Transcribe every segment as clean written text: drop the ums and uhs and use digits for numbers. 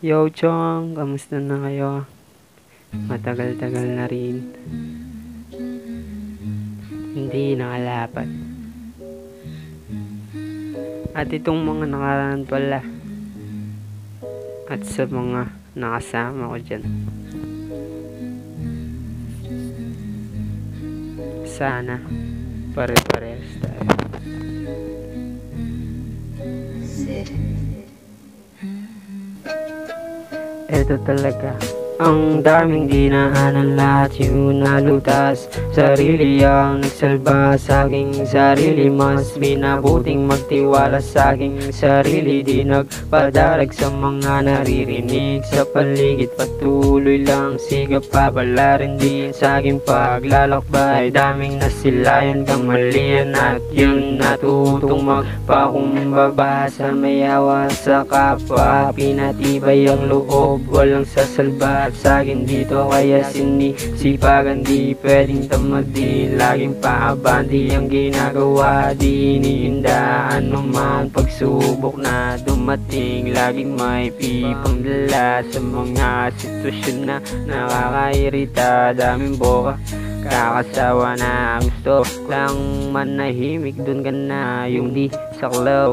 Yo, Chong! Kamusta na kayo? Matagal-tagal na rin. Hindi nakalapat. At itong mga nakaraan pala. At sa mga nakasama ko dyan. Sana pare-parehas tayo. Ito talaga ang daming dinaanan, lahat yung nalutas. Sarili ang nagsalba sa aking sarili. Mas binabuting magtiwala sa aking sarili. Di nagpadarag sa mga naririnig sa paligid. Patuloy lang sigap papalarin din sa aking paglalakbay. Daming nasilayan, kamalian at yun natutong magpakumbaba sa mayawa sa kapwa. Pinatibay ang loob, walang sasalba sa akin dito, kaya sinisipagan. Di pwedeng tamadin, laging paabandi ang ginagawa. Di iniindaan naman pagsubok na dumating. Laging may pipang dala sa mga sitwasyon na nakakairita. Daming boka, kakasawa na gusto lang manahimik. Dun ka na, yung di saklaw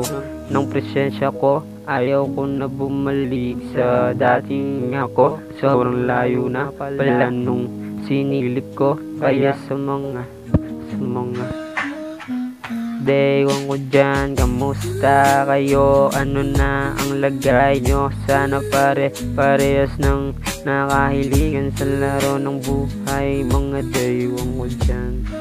ng presensya ko. Ayaw ko na bumalik sa dating ako. Sobrang layo na pala nung sinilip ko. Kaya sa mga Dewan ko dyan, kamusta kayo? Ano na ang lagay nyo? Sana parehas ng nakahiligan sa laro ng buhay. Mga dewan ko dyan.